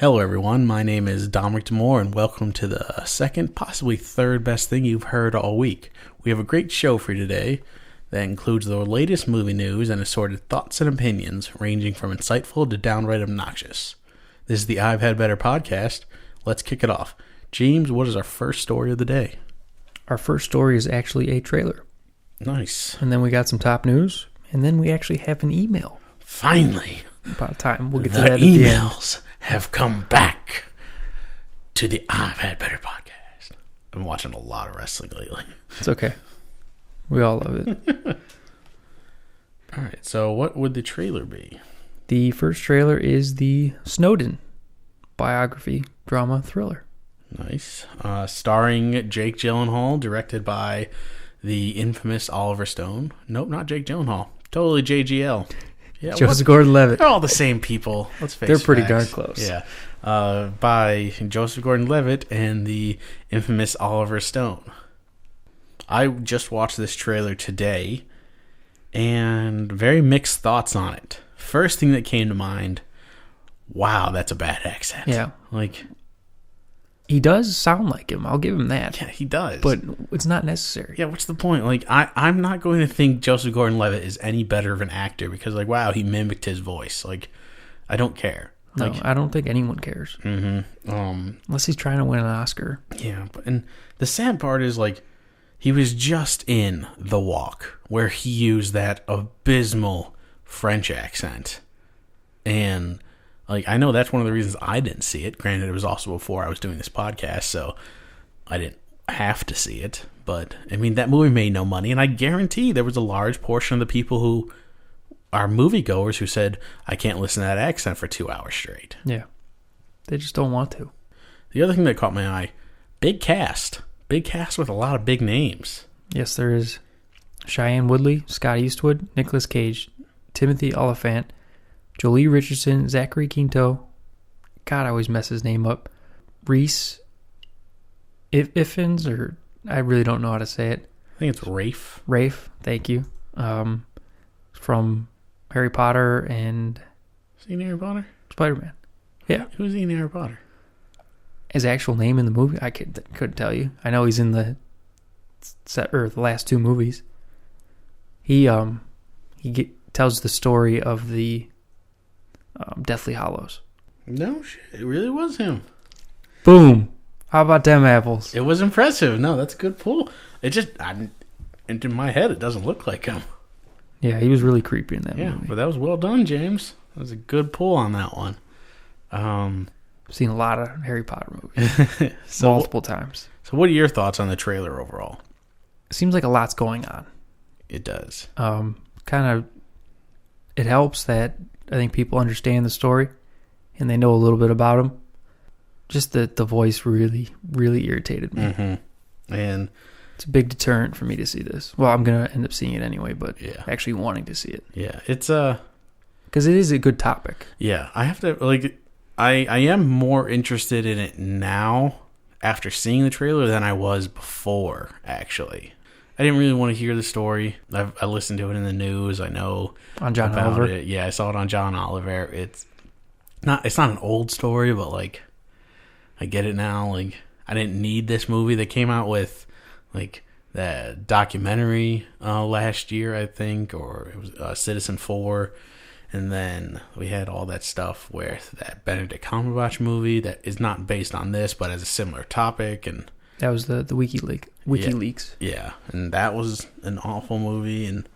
Hello everyone, my name is Dominic Demore and welcome to the second, possibly third best thing you've heard all week. We have a great show for you today that includes the latest movie news and assorted thoughts and opinions ranging from insightful to downright obnoxious. This is the I've Had Better podcast. Let's kick it off. James, what is our first story of the day? Our first story is actually a trailer. Nice. And then we got some top news, and then we actually have an email. Finally. About time. We'll get to the that at the end. emails have come back to the I've Had Better podcast. I've been watching a lot of wrestling lately. It's okay. We all love it. All right, so what would the trailer be? The first trailer is the Snowden biography drama thriller. Nice. Starring Jake Gyllenhaal, directed by the infamous Oliver Stone. Nope, not Jake Gyllenhaal. Totally JGL. Yeah, Joseph Gordon-Levitt. They're all the same people. Let's face it. They're pretty darn close. Yeah. By Joseph Gordon-Levitt and the infamous Oliver Stone. I just watched this trailer today and very mixed thoughts on it. First thing that came to mind, wow, that's a bad accent. Yeah. Like, he does sound like him. I'll give him that. yeah, he does. But it's not necessary. Yeah, what's the point? Like, I'm not going to think Joseph Gordon-Levitt is any better of an actor because, like, wow, he mimicked his voice. Like, I don't care. No, Like, I don't think anyone cares. Mm-hmm. Unless he's trying to win an Oscar. Yeah, and the sad part is, like, he was just in The Walk, where he used that abysmal French accent. And, like, I know that's one of the reasons I didn't see it. Granted, it was also before I was doing this podcast, so I didn't have to see it. But, I mean, that movie made no money, and I guarantee there was a large portion of the people who are moviegoers who said, I can't listen to that accent for 2 hours straight. Yeah. They just don't want to. The other thing that caught my eye, big cast. Big cast with a lot of big names. Yes, there is Cheyenne Woodley, Scott Eastwood, Nicolas Cage, Timothy Oliphant, Jolie Richardson, Zachary Quinto. God, I always mess his name up. Reese Ifans, or I really don't know how to say it. I think it's Rafe. Rafe, thank you. From Harry Potter and Is he in Harry Potter? Spider-Man. Yeah. Who's he in Harry Potter? His actual name in the movie, I couldn't tell you. I know he's in the last two movies. He tells the story of the Deathly Hallows. No shit, it really was him. Boom! How about them apples? It was impressive. No, that's a good pull. It just, into my head, it doesn't look like him. Yeah, he was really creepy in that movie. Yeah, but that was well done, James. That was a good pull on that one. I've seen a lot of Harry Potter movies. Multiple times. So what are your thoughts on the trailer overall? It seems like a lot's going on. It does. It helps that I think people understand the story and they know a little bit about him. Just the voice really, really irritated me. Mm-hmm. And it's a big deterrent for me to see this. Well, I'm going to end up seeing it anyway, but yeah, actually wanting to see it. Yeah, it's because it is a good topic. Yeah, I have to, like, I am more interested in it now after seeing the trailer than I was before, actually. I didn't really want to hear the story. I listened to it in the news. I know on John about Oliver. it. Yeah, I saw it on John Oliver. It's not an old story, but, like, I get it now. Like, I didn't need this movie. They came out with, like, that documentary last year, I think, or it was Citizen 4. And then we had all that stuff with that Benedict Cumberbatch movie that is not based on this, but has a similar topic. And that was the WikiLeaks. Yeah, and that was an awful movie. And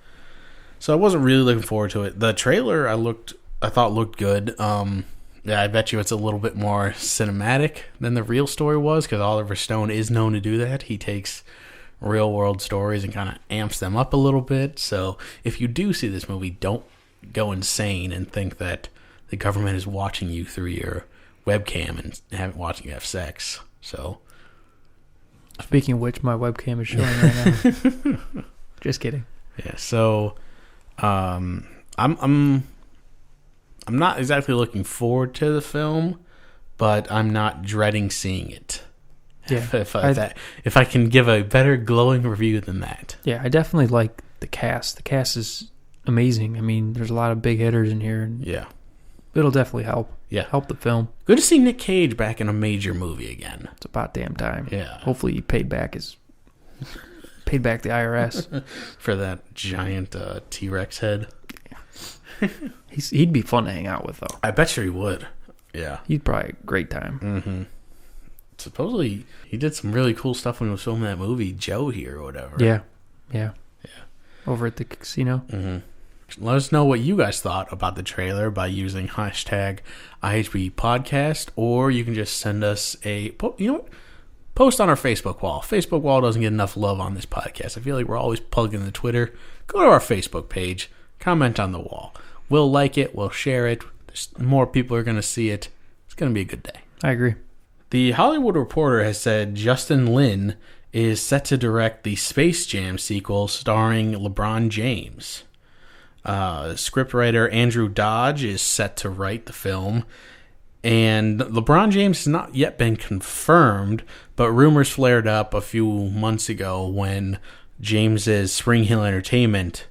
so I wasn't really looking forward to it. The trailer I thought looked good. Yeah, I bet you it's a little bit more cinematic than the real story was, because Oliver Stone is known to do that. He takes real world stories and kind of amps them up a little bit. So if you do see this movie, don't go insane and think that the government is watching you through your webcam and watching you have sex. So, speaking of which, my webcam is showing right now. Just kidding. Yeah. So, I'm not exactly looking forward to the film, but I'm not dreading seeing it. Yeah. If I can give a better glowing review than that. Yeah, I definitely like the cast. The cast is amazing. I mean, there's a lot of big hitters in here. And yeah. It'll definitely help. Yeah. Help the film. Good to see Nick Cage back in a major movie again. It's about damn time. Yeah. Hopefully he paid back the IRS. For that giant T-Rex head. He'd be fun to hang out with, though. I bet you he would. Yeah. He'd probably have a great time. Mm-hmm. Supposedly, he did some really cool stuff when he was filming that movie, Joe here or whatever. Yeah. Over at the casino. Mm-hmm. Let us know what you guys thought about the trailer by using hashtag IHBpodcast, or you can just send us post on our Facebook wall. Facebook wall doesn't get enough love on this podcast. I feel like we're always plugging the Twitter. Go to our Facebook page, comment on the wall. We'll like it, we'll share it. More people are going to see it. It's going to be a good day. I agree. The Hollywood Reporter has said Justin Lin is set to direct the Space Jam sequel starring LeBron James. Scriptwriter Andrew Dodge is set to write the film, and LeBron James has not yet been confirmed, but rumors flared up a few months ago when James's Spring Hill Entertainment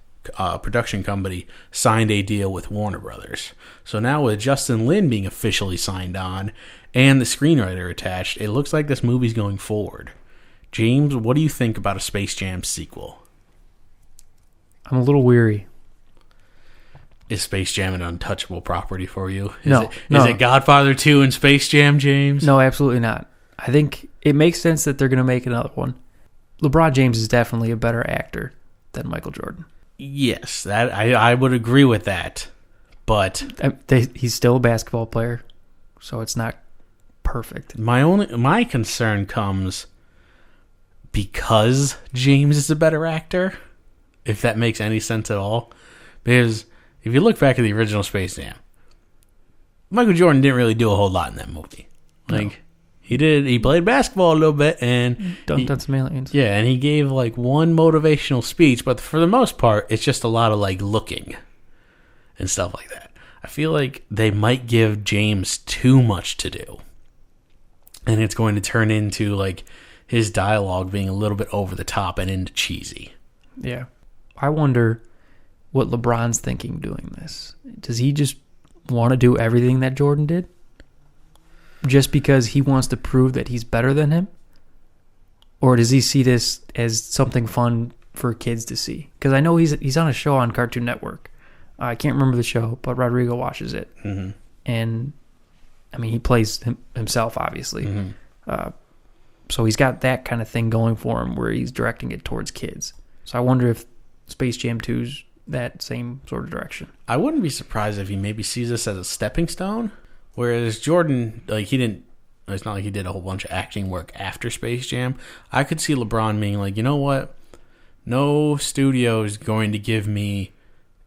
production company signed a deal with Warner Brothers. So now with Justin Lin being officially signed on and the screenwriter attached, it looks like this movie's going forward. James, what do you think about a Space Jam sequel? I'm a little weary. Is Space Jam an untouchable property for you? No. Is it Godfather 2 and Space Jam, James? No, absolutely not. I think it makes sense that they're going to make another one. LeBron James is definitely a better actor than Michael Jordan. Yes, that I would agree with that. But he's still a basketball player, so it's not perfect. My concern comes because James is a better actor, if that makes any sense at all. Because if you look back at the original Space Jam, Michael Jordan didn't really do a whole lot in that movie. Like, he played basketball a little bit and done some aliens. Yeah, and he gave like one motivational speech, but for the most part, it's just a lot of like looking and stuff like that. I feel like they might give James too much to do, and it's going to turn into like his dialogue being a little bit over the top and into cheesy. Yeah. I wonder what LeBron's thinking doing this. Does he just want to do everything that Jordan did? Just because he wants to prove that he's better than him? Or does he see this as something fun for kids to see? Because I know he's on a show on Cartoon Network. I can't remember the show, but Rodrigo watches it. Mm-hmm. And, I mean, he plays himself, obviously. Mm-hmm. So he's got that kind of thing going for him where he's directing it towards kids. So I wonder if Space Jam 2's that same sort of direction. I wouldn't be surprised if he maybe sees this as a stepping stone. Whereas Jordan, like, it's not like he did a whole bunch of acting work after Space Jam. I could see LeBron being like, you know what? No studio is going to give me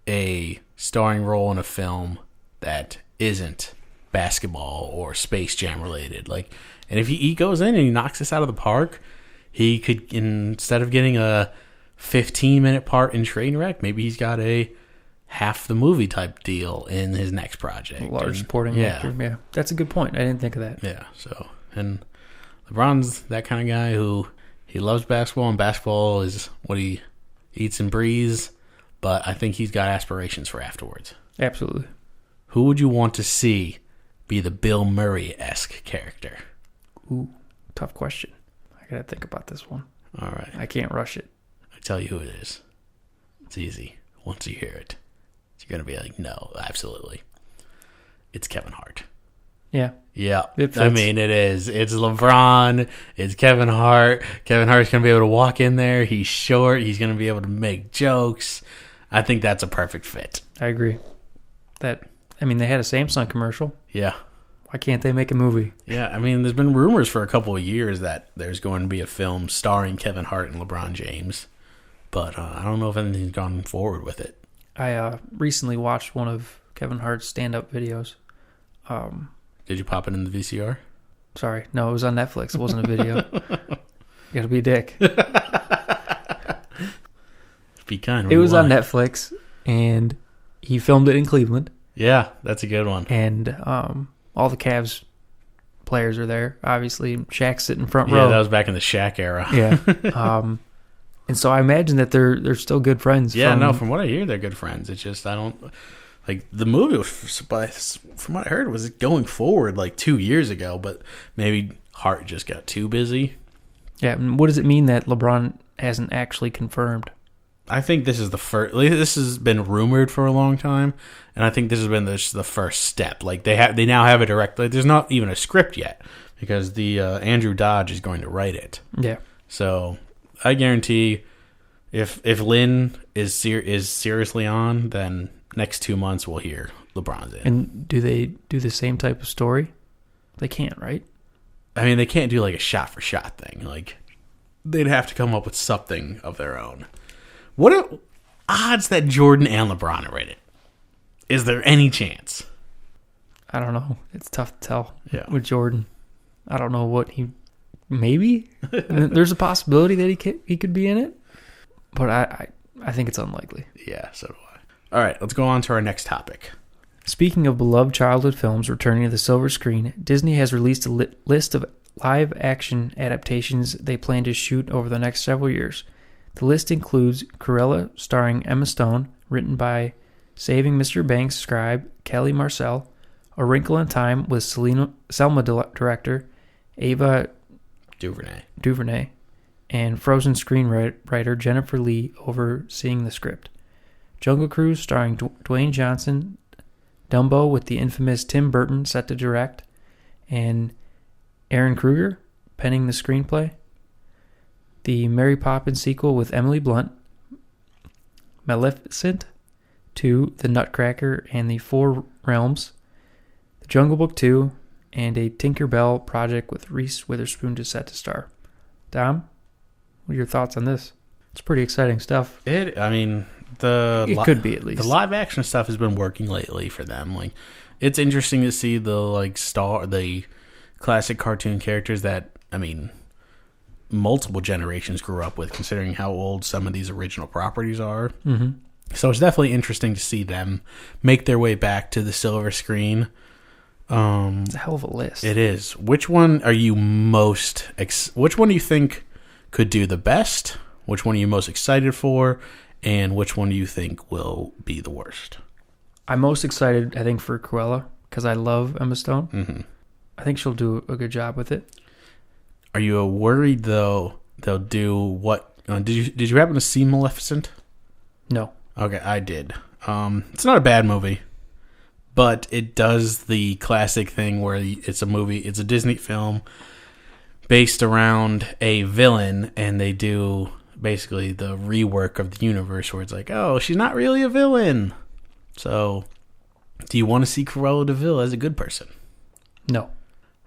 a starring role in a film that isn't basketball or Space Jam related. Like, and if he goes in and he knocks this out of the park, he could, instead of getting a 15-minute part in Trainwreck, maybe he's got a half the movie type deal in his next project. Large supporting actor. Yeah, that's a good point. I didn't think of that. Yeah, so, and LeBron's that kind of guy who he loves basketball, and basketball is what he eats and breathes, but I think he's got aspirations for afterwards. Absolutely. Who would you want to see be the Bill Murray-esque character? Ooh, tough question. I gotta think about this one. All right. I can't rush it. I tell you who it is. It's easy. Once you hear it, you're going to be like, no, absolutely. It's Kevin Hart. Yeah. Yeah. I mean, it is. It's LeBron. It's Kevin Hart. Kevin Hart's going to be able to walk in there. He's short. He's going to be able to make jokes. I think that's a perfect fit. I agree. They had a Samsung commercial. Yeah. Why can't they make a movie? Yeah. I mean, there's been rumors for a couple of years that there's going to be a film starring Kevin Hart and LeBron James. But I don't know if anything's gone forward with it. I recently watched one of Kevin Hart's stand-up videos. Did you pop it in the VCR? Sorry. No, it was on Netflix. It wasn't a video. You gotta be a dick. Be kind. It was on Netflix, and he filmed it in Cleveland. Yeah, that's a good one. And all the Cavs players are there. Obviously, Shaq's sitting front row. Yeah, that was back in the Shaq era. Yeah. And so I imagine that they're still good friends. Yeah, from what I hear, they're good friends. It's just I Like, the movie was, from what I heard, was going forward like 2 years ago, but maybe Hart just got too busy. Yeah, and what does it mean that LeBron hasn't actually confirmed? I think this is the first. This has been rumored for a long time, and I think this has been the first step. Like, they now have a direct. Like, there's not even a script yet because the Andrew Dodge is going to write it. Yeah. So I guarantee, if Lynn is seriously on, then next 2 months we'll hear LeBron's in. And do they do the same type of story? They can't, right? I mean, they can't do like a shot for shot thing. Like, they'd have to come up with something of their own. What are odds that Jordan and LeBron are in it? Is there any chance? I don't know. It's tough to tell Yeah. with Jordan. I don't know what he... Maybe? There's a possibility that he could be in it. But I think it's unlikely. Yeah, so do I. All right, let's go on to our next topic. Speaking of beloved childhood films returning to the silver screen, Disney has released a list of live-action adaptations they plan to shoot over the next several years. The list includes Cruella, starring Emma Stone, written by Saving Mr. Banks scribe Kelly Marcel, A Wrinkle in Time with Selma director Ava DuVernay, and Frozen screenwriter Jennifer Lee overseeing the script. Jungle Cruise, starring Dwayne Johnson, Dumbo with the infamous Tim Burton set to direct, and Aaron Kruger penning the screenplay. The Mary Poppins sequel with Emily Blunt, Maleficent 2, The Nutcracker and the Four Realms, The Jungle Book 2, and a Tinker Bell project with Reese Witherspoon set to star. Dom, what are your thoughts on this? It's pretty exciting stuff. It could be, at least. The live action stuff has been working lately for them. Like, it's interesting to see the classic cartoon characters that, I mean, multiple generations grew up with, considering how old some of these original properties are. Mm-hmm. So it's definitely interesting to see them make their way back to the silver screen. It's a hell of a list. It is. Which one are you most... which one do you think could do the best? Which one are you most excited for? And which one do you think will be the worst? I'm most excited, I think, for Cruella, because I love Emma Stone. Mm-hmm. I think she'll do a good job with it. Are you worried, though, they'll do what... did you happen to see Maleficent? No. Okay, I did. It's not a bad movie, but it does the classic thing where it's a Disney film based around a villain, and they do basically the rework of the universe where it's like, oh, she's not really a villain. So, do you want to see Cruella de Vil as a good person? No.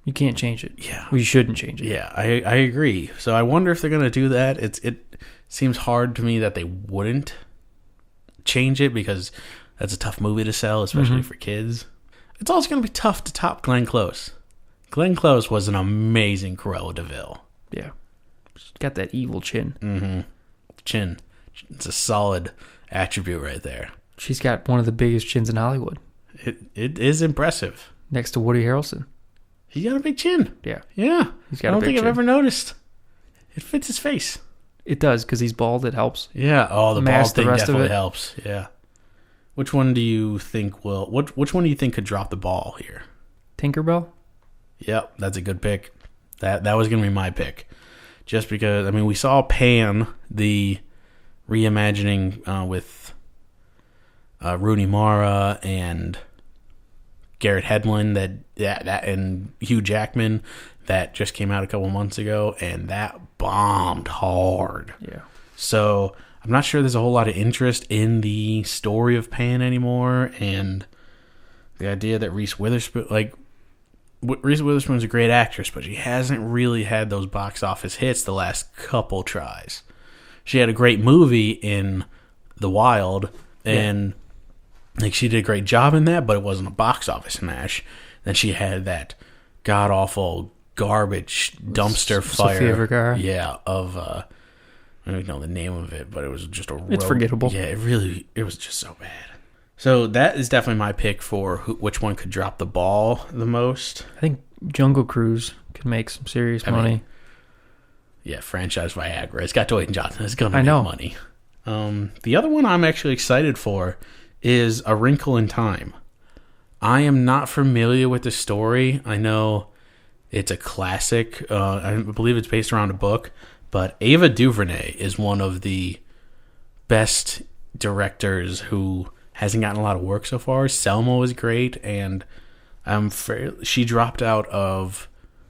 You can't change it. Yeah. Well, you shouldn't change it. Yeah, I agree. So I wonder if they're going to do that. It seems hard to me that they wouldn't change it, because that's a tough movie to sell, especially for kids. It's also going to be tough to top Glenn Close. Glenn Close was an amazing Cruella de Vil. Yeah. She's got that evil chin. Mm-hmm. Chin. It's a solid attribute right there. She's got one of the biggest chins in Hollywood. It is impressive. Next to Woody Harrelson. He's got a big chin. Yeah. Yeah. He's got I don't a big think chin. I've ever noticed. It fits his face. It does, because he's bald. It helps. Yeah. Oh, the bald Mask the thing rest of definitely it. helps. Yeah. Which one do you think will... Which one do you think could drop the ball here? Tinkerbell? Yep, that's a good pick. That was going to be my pick. Just because, I mean, we saw Pan, the reimagining with Rooney Mara and Garrett Hedlund, that and Hugh Jackman, that just came out a couple months ago, and that bombed hard. Yeah. So I'm not sure there's a whole lot of interest in the story of Pan anymore, and the idea that Reese Witherspoon's a great actress, but she hasn't really had those box office hits the last couple tries. She had a great movie in The Wild, and she did a great job in that, but it wasn't a box office smash. Then she had that god-awful garbage dumpster fire. Sofia Vergara. Yeah, of... I don't even know the name of it, but it was just It's forgettable. Yeah, it was just so bad. So that is definitely my pick for which one could drop the ball the most. I think Jungle Cruise could make some serious money. Yeah, franchise Viagra. It's got Dwayne Johnson. It's going to make money. The other one I'm actually excited for is A Wrinkle in Time. I am not familiar with the story. I know it's a classic. I believe it's based around a book. But Ava DuVernay is one of the best directors who hasn't gotten a lot of work so far. Selma was great, and she dropped out of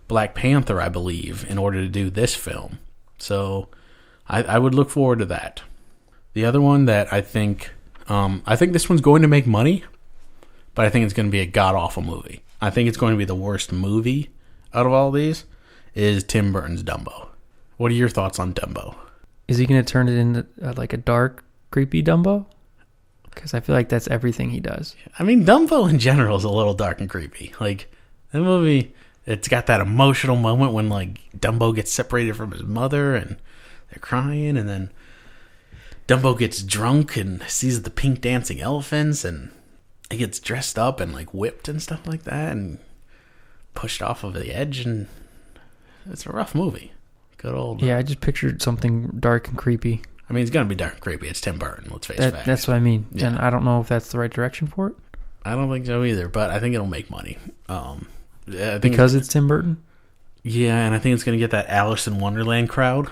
Black Panther, I believe, in order to do this film. So I would look forward to that. The other one that I think this one's going to make money, but I think it's going to be a god-awful movie. I think it's going to be the worst movie out of all these, is Tim Burton's Dumbo. What are your thoughts on Dumbo? Is he going to turn it into like a dark, creepy Dumbo? Because I feel like that's everything he does. I mean, Dumbo in general is a little dark and creepy. Like, the movie, it's got that emotional moment when, like, Dumbo gets separated from his mother and they're crying, and then Dumbo gets drunk and sees the pink dancing elephants, and he gets dressed up and, like, whipped and stuff like that and pushed off of the edge, and it's a rough movie. Good old... Yeah, I just pictured something dark and creepy. I mean, it's going to be dark and creepy. It's Tim Burton, let's face facts. That's what I mean. Yeah. And I don't know if that's the right direction for it. I don't think so either, but I think it'll make money. I think because it's Tim Burton? Yeah, and I think it's going to get that Alice in Wonderland crowd.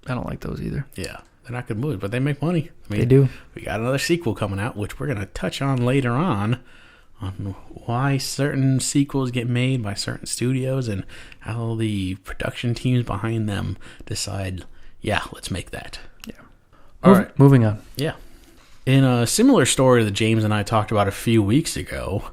I don't like those either. Yeah, they're not good movies, but they make money. I mean, they do. We got another sequel coming out, which we're going to touch on later on why certain sequels get made by certain studios and how the production teams behind them decide, yeah, let's make that. Yeah. All right. Moving on. Yeah. In a similar story that James and I talked about a few weeks ago,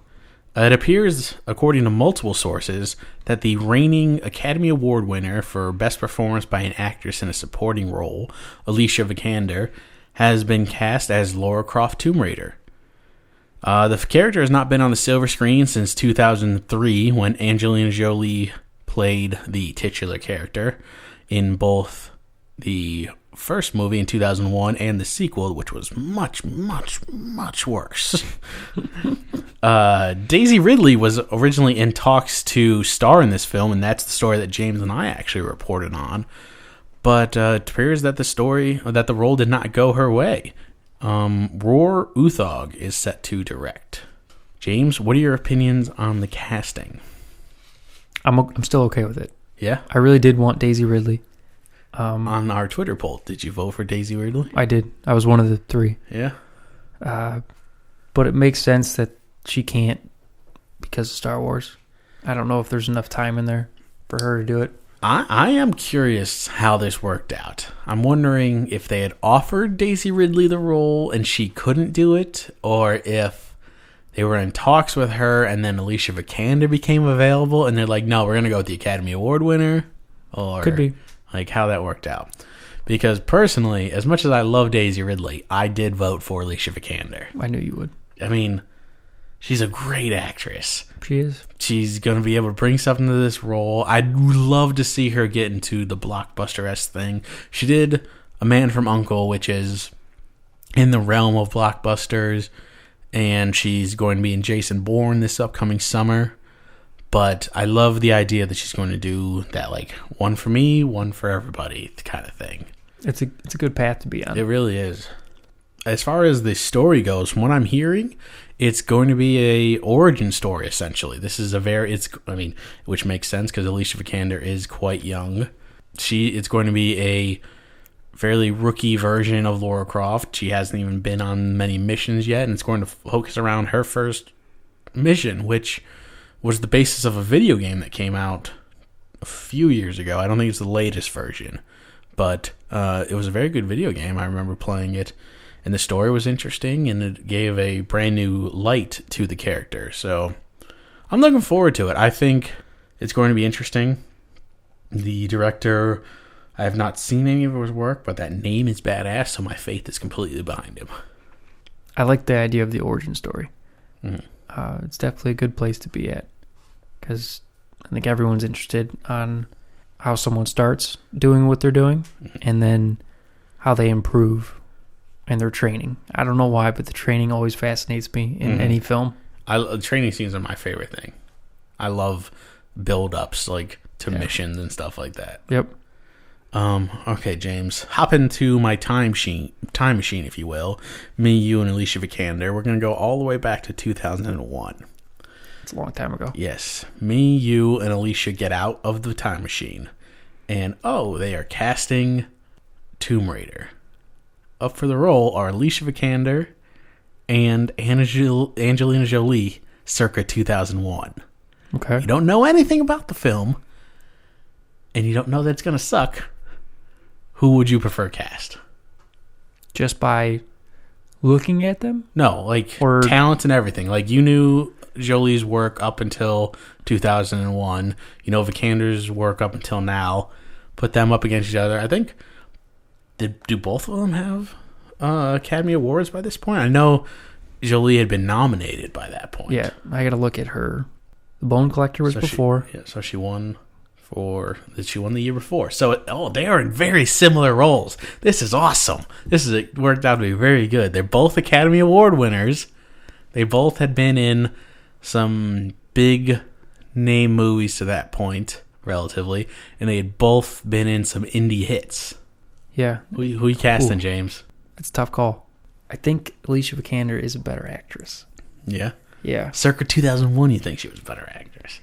it appears, according to multiple sources, that the reigning Academy Award winner for Best Performance by an Actress in a Supporting Role, Alicia Vikander, has been cast as Lara Croft Tomb Raider. The character has not been on the silver screen since 2003, when Angelina Jolie played the titular character in both the first movie in 2001 and the sequel, which was much, much, much worse. Daisy Ridley was originally in talks to star in this film, and that's the story that James and I actually reported on. But it appears that the role did not go her way. Roar Uthog is set to direct. James, what are your opinions on the casting? I'm still okay with it. Yeah? I really did want Daisy Ridley. On our Twitter poll, did you vote for Daisy Ridley? I did. I was one of the 3. Yeah. But it makes sense that she can't because of Star Wars. I don't know if there's enough time in there for her to do it. I am curious how this worked out. I'm wondering if they had offered Daisy Ridley the role and she couldn't do it, or if they were in talks with her and then Alicia Vikander became available and they're like, no, we're going to go with the Academy Award winner. Or could be. Like how that worked out. Because personally, as much as I love Daisy Ridley, I did vote for Alicia Vikander. I knew you would. I mean, she's a great actress. She is. She's going to be able to bring something to this role. I'd love to see her get into the blockbuster-esque thing. She did A Man from U.N.C.L.E., which is in the realm of blockbusters, and she's going to be in Jason Bourne this upcoming summer. But I love the idea that she's going to do that, like, one for me, one for everybody kind of thing. It's a good path to be on. It really is. As far as the story goes, from what I'm hearing, it's going to be a origin story, essentially. This is which makes sense because Alicia Vikander is quite young. It's going to be a fairly rookie version of Lara Croft. She hasn't even been on many missions yet, and it's going to focus around her first mission, which was the basis of a video game that came out a few years ago. I don't think it's the latest version, but it was a very good video game. I remember playing it. And the story was interesting, and it gave a brand new light to the character. So I'm looking forward to it. I think it's going to be interesting. The director, I have not seen any of his work, but that name is badass, so my faith is completely behind him. I like the idea of the origin story. Mm-hmm. It's definitely a good place to be at, because I think everyone's interested on how someone starts doing what they're doing, and then how they improve. And their training. I don't know why, but the training always fascinates me in any film. Training scenes are my favorite thing. I love build-ups, like, to missions and stuff like that. Yep. Okay, James. Hop into my time machine, if you will. Me, you, and Alicia Vikander. We're going to go all the way back to 2001. It's a long time ago. Yes. Me, you, and Alicia get out of the time machine. And, they are casting TombRaider. Up for the role are Alicia Vikander and Angelina Jolie, circa 2001. Okay. You don't know anything about the film, and you don't know that it's going to suck. Who would you prefer cast? Just by looking at them? No, or talent and everything. Like, you knew Jolie's work up until 2001. You know Vikander's work up until now. Put them up against each other. I think, do both of them have Academy Awards by this point? I know Jolie had been nominated by that point. Yeah, I got to look at her. The Bone Collector was before. So she won the year before. So, they are in very similar roles. This is awesome. Worked out to be very good. They're both Academy Award winners. They both had been in some big name movies to that point, relatively, and they had both been in some indie hits. Yeah. Who you casting, James? It's a tough call. I think Alicia Vikander is a better actress. Yeah? Yeah. Circa 2001, you think she was a better actress?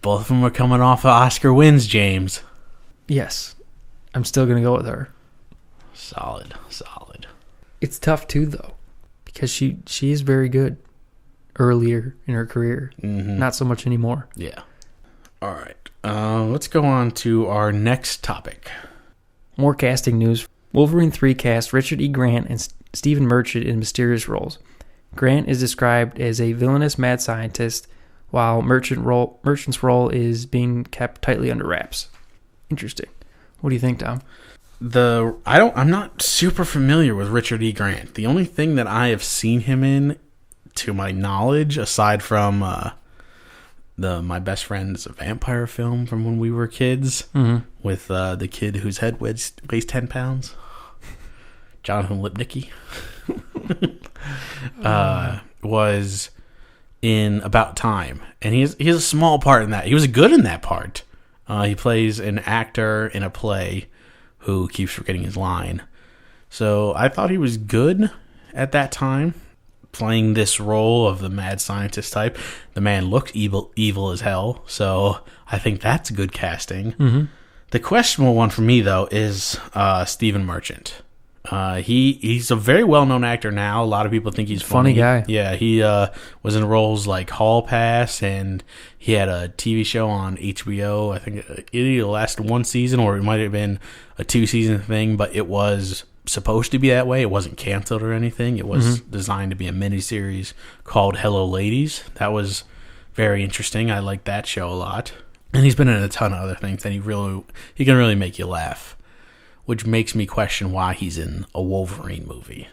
Both of them are coming off of Oscar wins, James. Yes. I'm still going to go with her. Solid. It's tough, too, though, because she is very good earlier in her career. Mm-hmm. Not so much anymore. Yeah. All right. Let's go on to our next topic. More casting news. Wolverine 3 cast Richard E. Grant and Stephen Merchant in mysterious roles. Grant is described as a villainous mad scientist, while Merchant's role is being kept tightly under wraps. Interesting. What do you think, Tom? I'm not super familiar with Richard E. Grant. The only thing that I have seen him in, to my knowledge, aside from My Best Friend is a Vampire film from when we were kids, with the kid whose head weighs 10 pounds, Jonathan Lipnicki, was in About Time, and he has a small part in that. He was good in that part. He plays an actor in a play who keeps forgetting his line. So I thought he was good at that time, playing this role of the mad scientist type. The man looked evil as hell, so I think that's good casting. Mm-hmm. The questionable one for me, though, is Stephen Merchant. He's a very well-known actor now. A lot of people think he's funny. Guy. Yeah, he was in roles like Hall Pass, and he had a TV show on HBO. I think it either lasted one season or it might have been a 2-season thing, but it was supposed to be that way. It wasn't canceled or anything. It was designed to be a miniseries called Hello Ladies. That was very interesting. I liked that show a lot. And he's been in a ton of other things, and he can really make you laugh, which makes me question why he's in a Wolverine movie.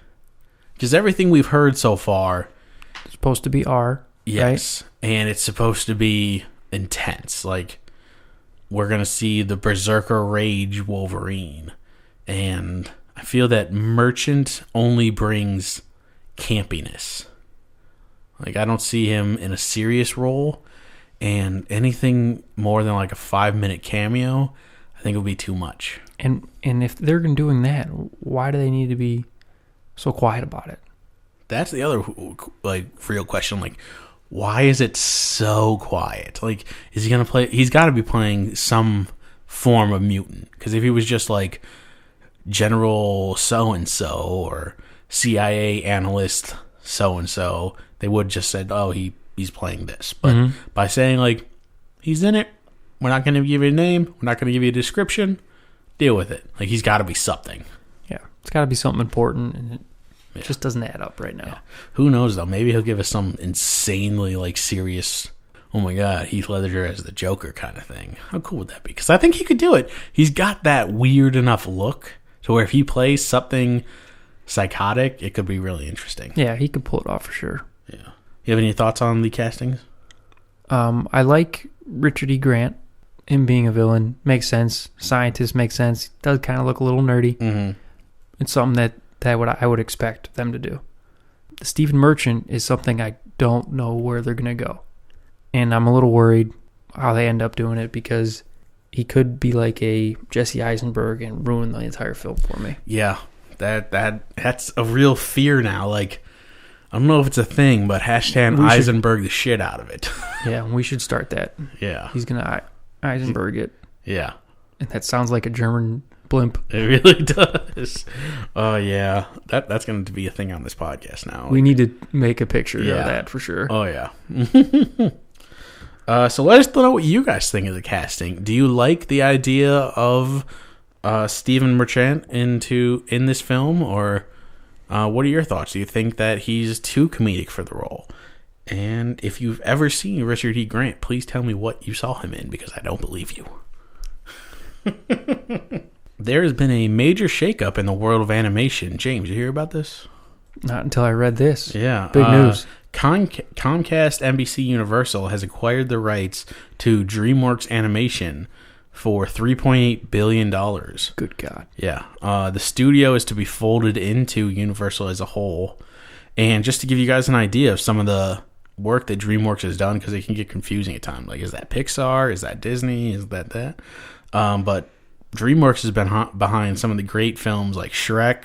Because everything we've heard so far, it's supposed to be R. Yes, right? And it's supposed to be intense. Like, we're going to see the Berserker Rage Wolverine. And I feel that Merchant only brings campiness. Like, I don't see him in a serious role, and anything more than like a 5-minute cameo, I think it would be too much. And if they're doing that, why do they need to be so quiet about it? That's the other real question. Like, why is it so quiet? Like, is he gonna play? He's got to be playing some form of mutant. Because if he was just like General so and so or CIA analyst so and so, they would just said, "Oh, he's playing this." But by saying like he's in it, we're not going to give you a name. We're not going to give you a description. Deal with it. Like, he's got to be something. Yeah, it's got to be something important, and it just doesn't add up right now. Yeah. Who knows, though? Maybe he'll give us some insanely, like, serious, oh my God, Heath Ledger as the Joker kind of thing. How cool would that be? Because I think he could do it. He's got that weird enough look to where if he plays something psychotic, it could be really interesting. Yeah, he could pull it off for sure. Yeah. You have any thoughts on the castings? I like Richard E. Grant. Him being a villain makes sense. Scientist makes sense. Does kind of look a little nerdy. Mm-hmm. It's something that I would expect them to do. The Stephen Merchant is something I don't know where they're going to go. And I'm a little worried how they end up doing it, because he could be like a Jesse Eisenberg and ruin the entire film for me. Yeah, that's a real fear now. Like, I don't know if it's a thing, but hashtag Eisenberg the shit out of it. Yeah, we should start that. Yeah. He's going to Eisenberg it. Yeah. And that sounds like a German blimp. It really does. Oh, yeah. That's going to be a thing on this podcast now. We need to make a picture of that for sure. Oh, yeah. So let us know what you guys think of the casting. Do you like the idea of Stephen Merchant in this film, or what are your thoughts? Do you think that he's too comedic for the role? And if you've ever seen Richard E. Grant, please tell me what you saw him in, because I don't believe you. There has been a major shakeup in the world of animation. James, you hear about this? Not until I read this. Yeah. Big news. Comcast NBC Universal has acquired the rights to DreamWorks Animation for $3.8 billion. Good God. Yeah. The studio is to be folded into Universal as a whole. And just to give you guys an idea of some of the work that DreamWorks has done, because it can get confusing at times. Like, is that Pixar? Is that Disney? Is that? But DreamWorks has been behind some of the great films like Shrek,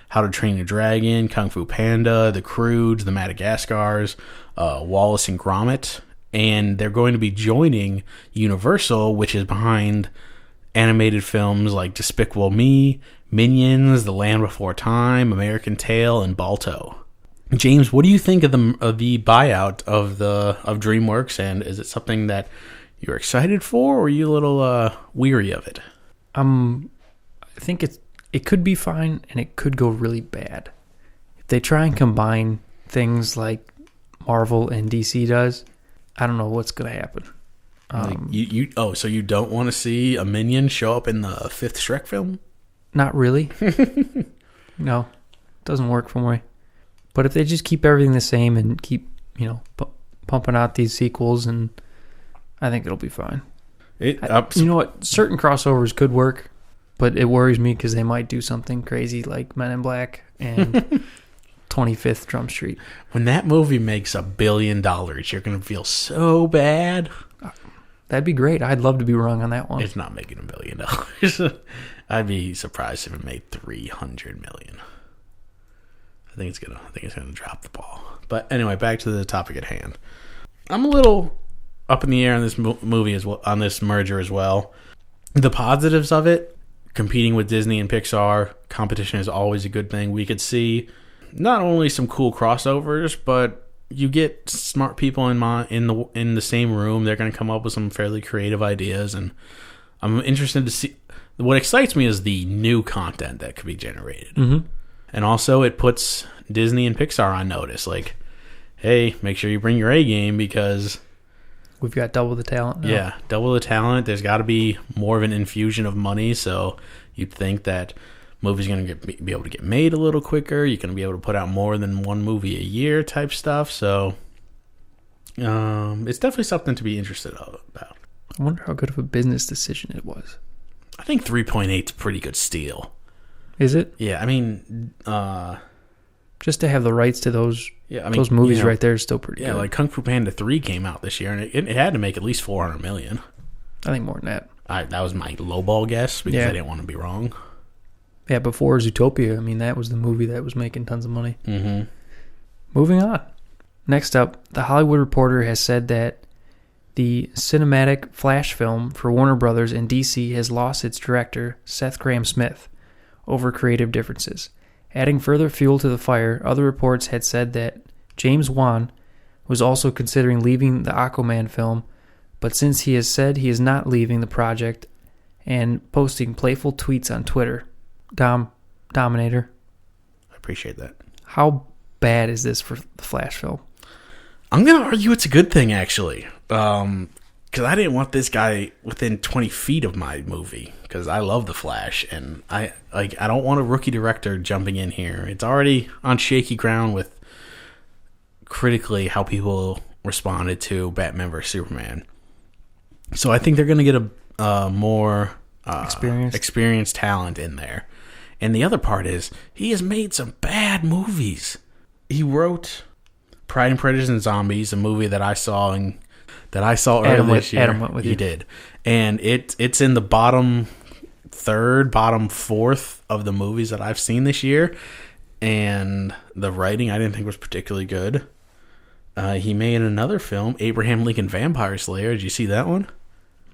How to Train Your Dragon, Kung Fu Panda, The Croods, The Madagascars, Wallace and Gromit. And they're going to be joining Universal, which is behind animated films like Despicable Me, Minions, The Land Before Time, American Tail, and Balto. James, what do you think of the buyout of DreamWorks, and is it something that you're excited for, or are you a little weary of it? I think it could be fine, and it could go really bad. If they try and combine things like Marvel and DC does, I don't know what's going to happen. So you don't want to see a Minion show up in the 5th Shrek film? Not really. No, doesn't work for me. But if they just keep everything the same and keep, pumping out these sequels, and I think it'll be fine. You know what? Certain crossovers could work, but it worries me because they might do something crazy like Men in Black and 25th Drum Street. When that movie makes $1 billion, you're going to feel so bad. That'd be great. I'd love to be wrong on that one. It's not making $1 billion. I'd be surprised if it made $300 million. I think it's gonna drop the ball. But anyway, back to the topic at hand. I'm a little up in the air on this movie as well, on this merger as well. The positives of it, competing with Disney and Pixar, competition is always a good thing. We could see not only some cool crossovers, but you get smart people in the same room. They're going to come up with some fairly creative ideas, and I'm interested to see. What excites me is the new content that could be generated. Mm-hmm. And also, it puts Disney and Pixar on notice. Like, hey, make sure you bring your A game, because we've got double the talent now. Yeah, double the talent. There's got to be more of an infusion of money, so you'd think that movies are going to be able to get made a little quicker. You're going to be able to put out more than one movie a year type stuff. So it's definitely something to be interested about. I wonder how good of a business decision it was. I think 3.8 is a pretty good steal. Is it? Yeah, I mean, just to have the rights to those movies right there is still pretty good. Yeah, like Kung Fu Panda 3 came out this year, and it had to make at least $400 million. I think more than that. That was my lowball guess, because I didn't want to be wrong. Yeah, before Zootopia, I mean, that was the movie that was making tons of money. Mm-hmm. Moving on. Next up, The Hollywood Reporter has said that the cinematic Flash film for Warner Brothers and DC has lost its director, Seth Grahme-Smith, over creative differences. Adding further fuel to the fire, other reports had said that James Wan was also considering leaving the Aquaman film, but since he has said he is not leaving the project and posting playful tweets on Twitter. Dominator. I appreciate that. How bad is this for the Flash film? I'm going to argue it's a good thing, actually. Because I didn't want this guy within 20 feet of my movie, because I love The Flash, and I don't want a rookie director jumping in here. It's already on shaky ground with critically how people responded to Batman vs Superman. So I think they're going to get a more experienced talent in there. And the other part is, he has made some bad movies. He wrote Pride and Prejudice and Zombies, a movie that I saw and that I saw earlier this year. Adam went with you. He did. And it's in the bottom third, bottom fourth of the movies that I've seen this year. And the writing I didn't think was particularly good. He made another film, Abraham Lincoln Vampire Slayer. Did you see that one?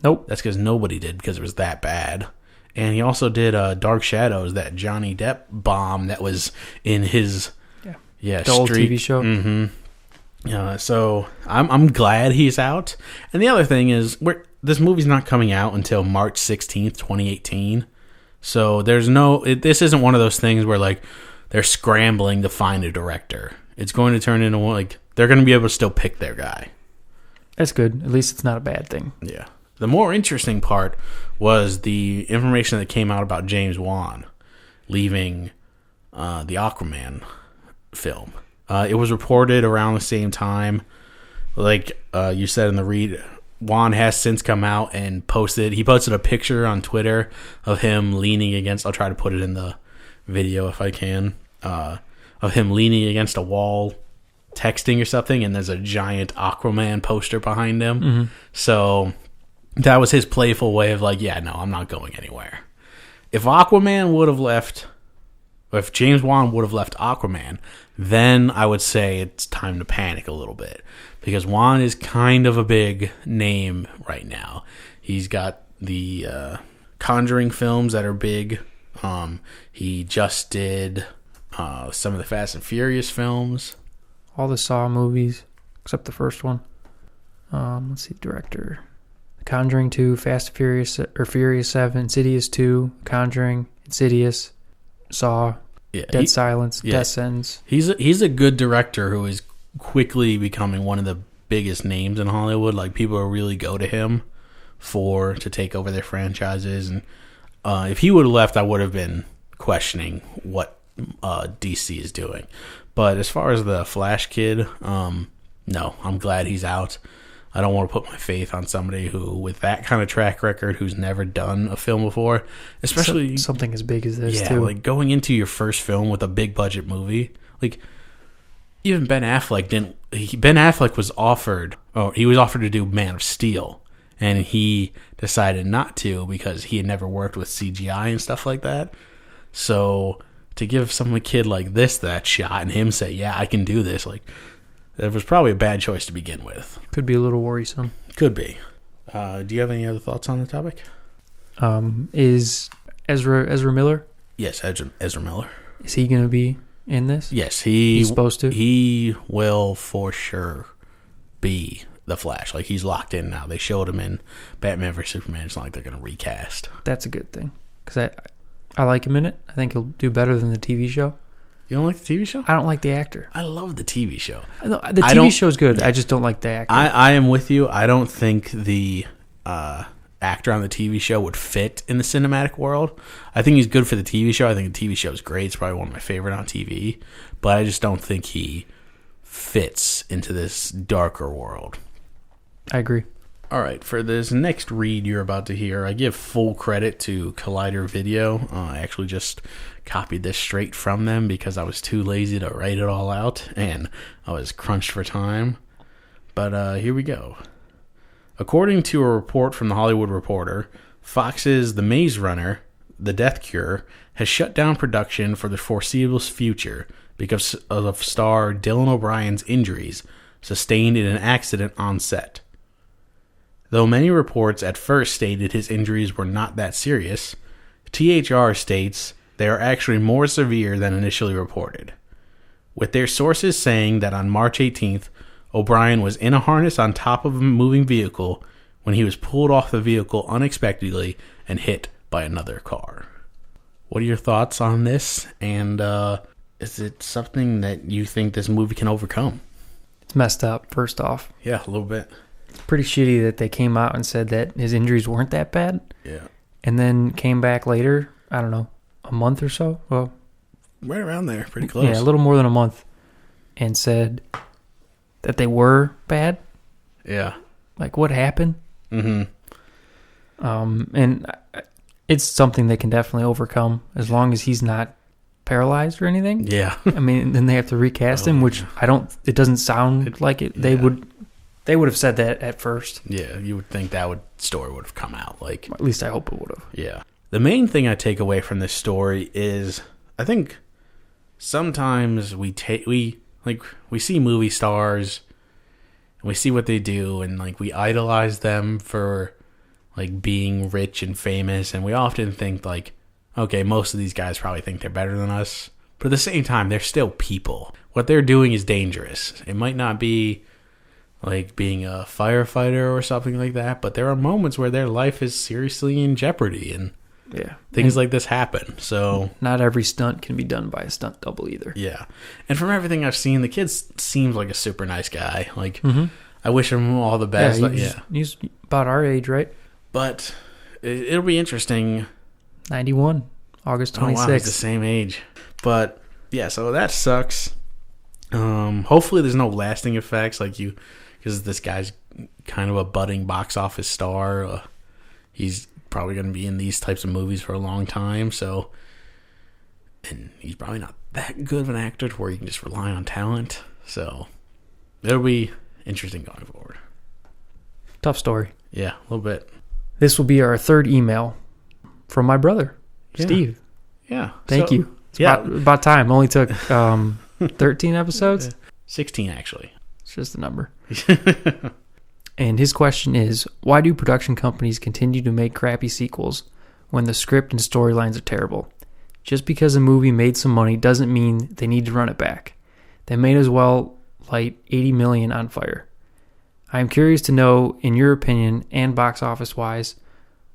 Nope. That's because nobody did, because it was that bad. And he also did Dark Shadows, that Johnny Depp bomb that was in his the old TV show. Mm-hmm. So I'm glad he's out. And the other thing is, this movie's not coming out until March 16th, 2018. So this isn't one of those things where like they're scrambling to find a director. It's going to turn into like they're going to be able to still pick their guy. That's good. At least it's not a bad thing. Yeah. The more interesting part was the information that came out about James Wan leaving the Aquaman film. It was reported around the same time. Like you said in the read, Wan has since come out and he posted a picture on Twitter of him leaning against, I'll try to put it in the video if I can, of him leaning against a wall texting or something, and there's a giant Aquaman poster behind him. Mm-hmm. So that was his playful way of like, yeah, no, I'm not going anywhere. If Aquaman would have left, or if James Wan would have left Aquaman, then I would say it's time to panic a little bit. Because Wan is kind of a big name right now. He's got the Conjuring films that are big. He just did some of the Fast and Furious films. All the Saw movies, except the first one. Let's see, director. Conjuring 2, Fast and Furious, or Furious 7, Insidious 2, Conjuring, Insidious, Saw, Dead Silence, Death Sentence. He's a good director who is quickly becoming one of the biggest names in Hollywood. Like, people really go to him to take over their franchises. And if he would have left, I would have been questioning what DC is doing. But as far as the Flash kid, no, I'm glad he's out. I don't want to put my faith on somebody who, with that kind of track record, who's never done a film before, especially something as big as this, too. Like going into your first film with a big budget movie, like even Ben Affleck didn't. Ben Affleck was offered, he was offered to do Man of Steel, and he decided not to because he had never worked with CGI and stuff like that. So to give some kid like this that shot and him say, "Yeah, I can do this," like. It was probably a bad choice to begin with. Could be a little worrisome. Could be. Do you have any other thoughts on the topic? Is Ezra Miller? Yes, Ezra Miller. Is he going to be in this? Yes, he's supposed to. He will for sure be the Flash. Like, he's locked in now. They showed him in Batman vs Superman. It's not like they're going to recast. That's a good thing because I like him in it. I think he'll do better than the TV show. You don't like the TV show? I don't like the actor. I love the TV show. The TV show's good. Yeah. I just don't like the actor. I am with you. I don't think the actor on the TV show would fit in the cinematic world. I think he's good for the TV show. I think the TV show is great. It's probably one of my favorite on TV. But I just don't think he fits into this darker world. I agree. All right, for this next read you're about to hear, I give full credit to Collider Video. I actually just copied this straight from them because I was too lazy to write it all out, and I was crunched for time. But here we go. According to a report from The Hollywood Reporter, Fox's The Maze Runner, The Death Cure, has shut down production for the foreseeable future because of star Dylan O'Brien's injuries sustained in an accident on set. Though many reports at first stated his injuries were not that serious, THR states they are actually more severe than initially reported, with their sources saying that on March 18th, O'Brien was in a harness on top of a moving vehicle when he was pulled off the vehicle unexpectedly and hit by another car. What are your thoughts on this, and is it something that you think this movie can overcome? It's messed up, first off. Yeah, a little bit. It's pretty shitty that they came out and said that his injuries weren't that bad. Yeah. And then came back later, I don't know, a month or so? Well, right around there, pretty close. Yeah, a little more than a month. And said that they were bad. Yeah. Like, what happened? Mm-hmm. And it's something they can definitely overcome as long as he's not paralyzed or anything. Yeah. I mean, then they have to recast him, which it doesn't sound like it. They They would have said that at first. Yeah, you would think that story would have come out. Like, at least I hope it would have. Yeah. The main thing I take away from this story is I think sometimes we see movie stars and we see what they do and like we idolize them for like being rich and famous, and we often think like, okay, most of these guys probably think they're better than us, but at the same time they're still people. What they're doing is dangerous. It might not be like being a firefighter or something like that, but there are moments where their life is seriously in jeopardy, and things like this happen. So not every stunt can be done by a stunt double either. Yeah. And from everything I've seen, the kid seems like a super nice guy. Like, I wish him all the best. He's about our age, right? But it'll be interesting. 91, August 26th. Oh, wow, he's the same age. But yeah, so that sucks. Hopefully there's no lasting effects because this guy's kind of a budding box office star. He's probably going to be in these types of movies for a long time. So, and he's probably not that good of an actor to where you can just rely on talent. So it'll be interesting going forward. Tough story. Yeah, a little bit. This will be our third email from my brother, Steve. Yeah. Thank you. It's about time. Only took 13 episodes. 16, actually. It's just a number. And his question is, why do production companies continue to make crappy sequels when the script and storylines are terrible? Just because a movie made some money doesn't mean they need to run it back. They may as well light 80 million on fire. I am curious to know, in your opinion and box office wise,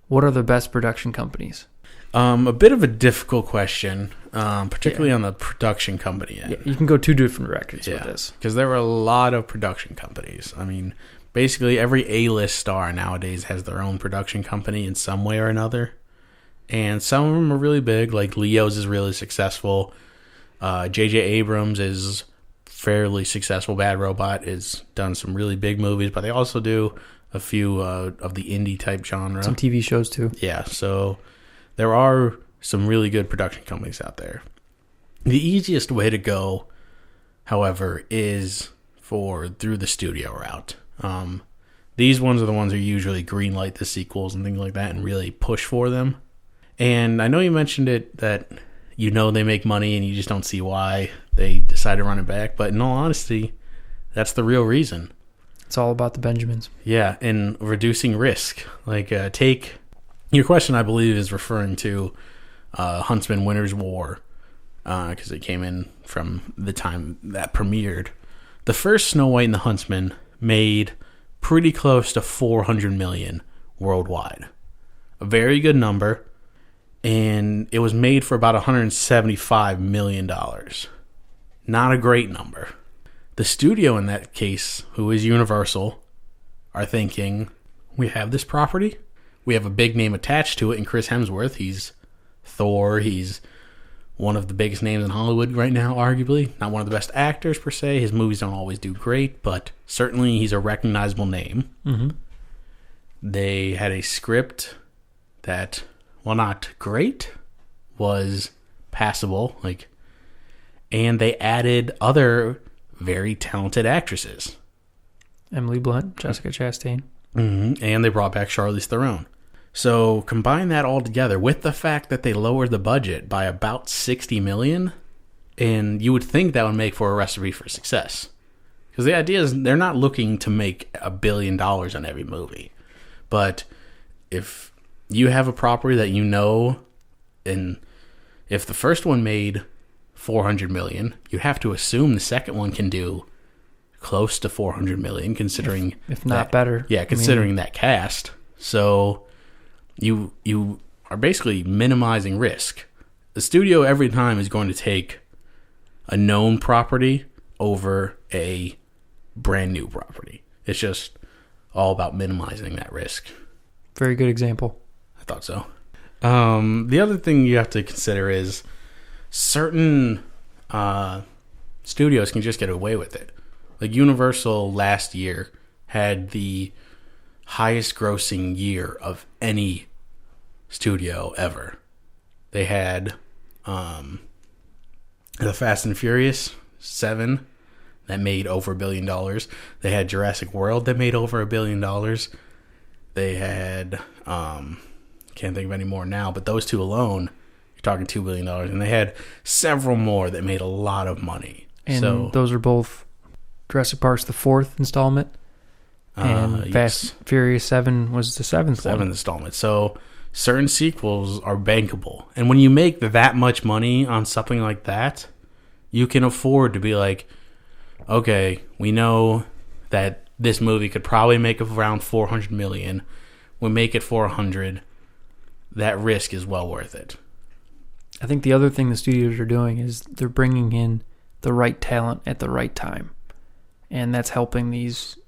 what are the best production companies? A bit of a difficult question, particularly on the production company end. Yeah, you can go two different directions with this. Because there are a lot of production companies. I mean, basically every A-list star nowadays has their own production company in some way or another. And some of them are really big, like Leo's is really successful. J.J. Abrams is fairly successful. Bad Robot has done some really big movies, but they also do a few of the indie type genre. Some TV shows too. Yeah, so there are some really good production companies out there. The easiest way to go, however, is through the studio route. These ones are the ones who usually greenlight the sequels and things like that and really push for them. And I know you mentioned it that they make money and you just don't see why they decide to run it back. But in all honesty, that's the real reason. It's all about the Benjamins. Yeah, and reducing risk. Like, take... Your question, I believe, is referring to Huntsman Winter's War, because it came in from the time that premiered. The first Snow White and the Huntsman made pretty close to $400 million worldwide. A very good number. And it was made for about $175 million. Not a great number. The studio in that case, who is Universal, are thinking, we have this property. We have a big name attached to it in Chris Hemsworth. He's Thor. He's one of the biggest names in Hollywood right now, arguably. Not one of the best actors, per se. His movies don't always do great, but certainly he's a recognizable name. Mm-hmm. They had a script that, while not great, was passable. And they added other very talented actresses. Emily Blunt, Jessica Chastain. Mm-hmm. And they brought back Charlize Theron. So combine that all together with the fact that they lowered the budget by about $60 million, and you would think that would make for a recipe for success. Because the idea is they're not looking to make $1 billion on every movie. But if you have a property that and if the first one made $400 million, you have to assume the second one can do close to $400 million, considering if not better. Yeah, considering that cast. So you are basically minimizing risk. The studio every time is going to take a known property over a brand new property. It's just all about minimizing that risk. Very good example. I thought so. The other thing you have to consider is certain studios can just get away with it. Like Universal last year had the highest grossing year of any studio ever. They had the Fast and Furious 7. that made over $1 billion. They had Jurassic World that made over $1 billion. They had, can't think of any more now, but those two alone, you're talking $2 billion. And they had several more that made a lot of money. And those are both Jurassic Park's the 4th installment. And Fast Furious 7 was the 7th installment. So certain sequels are bankable. And when you make that much money on something like that, you can afford to be like, okay, we know that this movie could probably make around $400 million. We make it $400. That risk is well worth it. I think the other thing the studios are doing is they're bringing in the right talent at the right time. And that's helping these,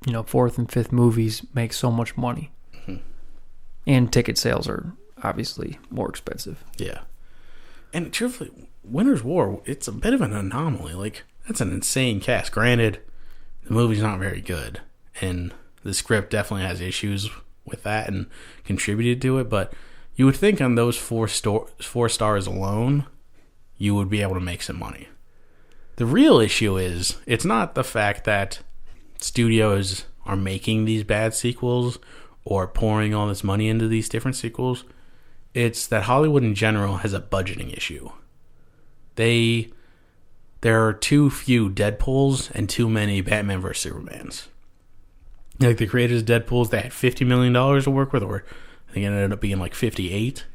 4th and 5th movies make so much money. Mm-hmm. And ticket sales are obviously more expensive. Yeah. And truthfully, Winter's War, it's a bit of an anomaly. Like, that's an insane cast. Granted, the movie's not very good. And the script definitely has issues with that and contributed to it. But you would think on those four stars alone, you would be able to make some money. The real issue is, it's not the fact that studios are making these bad sequels or pouring all this money into these different sequels. It's that Hollywood in general has a budgeting issue. There are too few Deadpools and too many Batman vs. Supermans. Like the creators of Deadpools, they had $50 million to work with, or I think it ended up being like 58.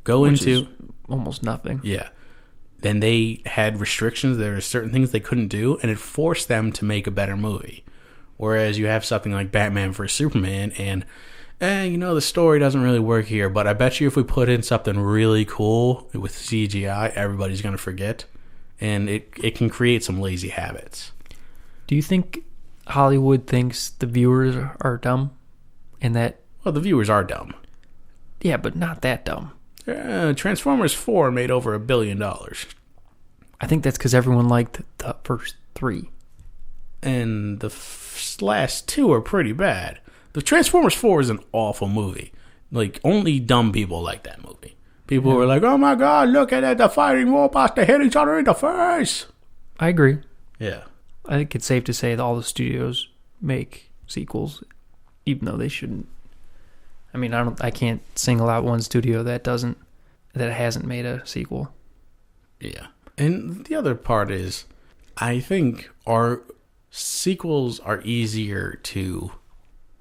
Which is almost nothing. Yeah. Then they had restrictions. There were certain things they couldn't do, and it forced them to make a better movie. Whereas you have something like Batman vs. Superman, and the story doesn't really work here, but I bet you if we put in something really cool with CGI, everybody's going to forget, and it can create some lazy habits. Do you think Hollywood thinks the viewers are dumb? And that... Well, the viewers are dumb. Yeah, but not that dumb. Transformers 4 made over $1 billion. I think that's because everyone liked the first 3. And the last 2 are pretty bad. The Transformers 4 is an awful movie. Like, only dumb people like that movie. People were like, oh my god, look at it, the fighting robots, they hit each other in the face. I agree. Yeah. I think it's safe to say that all the studios make sequels, even though they shouldn't. I mean, I can't single out one studio that hasn't made a sequel. Yeah. And the other part is, I think our sequels are easier to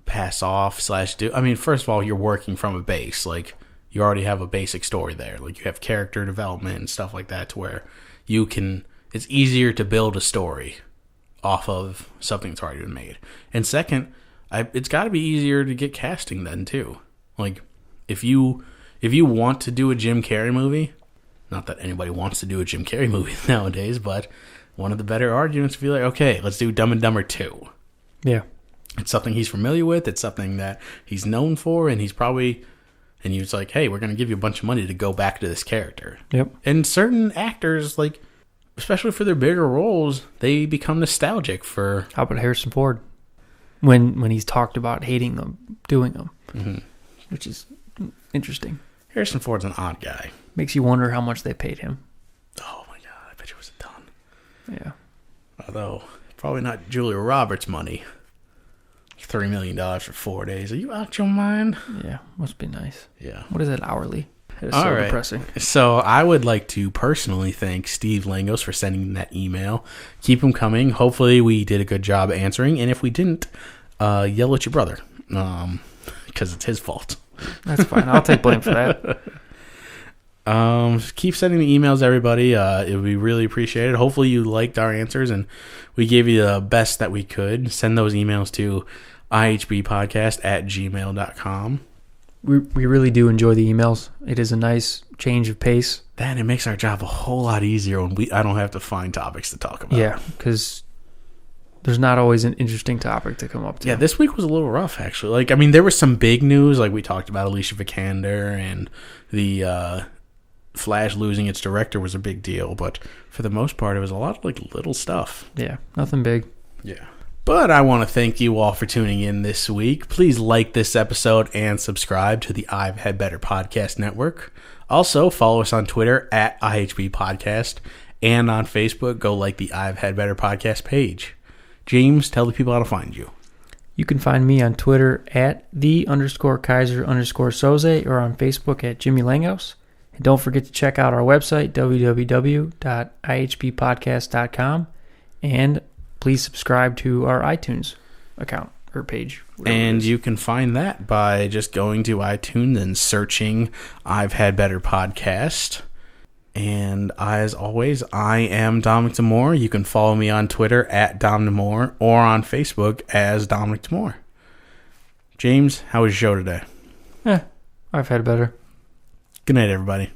pass off / do. I mean, first of all, you're working from a base. Like, you already have a basic story there. Like, you have character development and stuff like that to where it's easier to build a story off of something that's already been made. And second, it's got to be easier to get casting then too. Like, if you want to do a Jim Carrey movie, not that anybody wants to do a Jim Carrey movie nowadays, but one of the better arguments would be like, okay, let's do Dumb and Dumber 2. Yeah. It's something he's familiar with. It's something that he's known for, and he's like, hey, we're going to give you a bunch of money to go back to this character. Yep. And certain actors, like, especially for their bigger roles, they become nostalgic for... How about Harrison Ford? When he's talked about hating them, doing them. Mm-hmm. Which is interesting. Harrison Ford's an odd guy. Makes you wonder how much they paid him. Oh my god, I bet it was a ton. Yeah. Although, probably not Julia Roberts' money. $3 million for 4 days. Are you out your mind? Yeah, must be nice. Yeah. What is that hourly? That is so depressing. So I would like to personally thank Steve Langos for sending that email. Keep them coming. Hopefully we did a good job answering. And if we didn't, yell at your brother. Because it's his fault. That's fine. I'll take blame for that. Keep sending the emails, everybody. It would be really appreciated. Hopefully you liked our answers and we gave you the best that we could. Send those emails to ihbpodcast@gmail.com. We really do enjoy the emails. It is a nice change of pace. Then it makes our job a whole lot easier when I don't have to find topics to talk about. Yeah, because there's not always an interesting topic to come up to. Yeah, this week was a little rough, actually. Like, I mean, there was some big news. Like, we talked about Alicia Vikander and the Flash losing its director was a big deal. But for the most part, it was a lot of, like, little stuff. Yeah, nothing big. Yeah. But I want to thank you all for tuning in this week. Please like this episode and subscribe to the I've Had Better Podcast Network. Also, follow us on Twitter at IHB Podcast and on Facebook, go like the I've Had Better podcast page. James, tell the people how to find you. You can find me on Twitter at @the_Kaiser_Soze or on Facebook at Jimmy Langhouse. And don't forget to check out our website, www.ihbpodcast.com. And please subscribe to our iTunes account or page. And you can find that by just going to iTunes and searching I've Had Better Podcast. And as always, I am Dominic Damore. You can follow me on Twitter at Dom Damore or on Facebook as Dominic Damore. James, how was your show today? I've had better. Good night, everybody.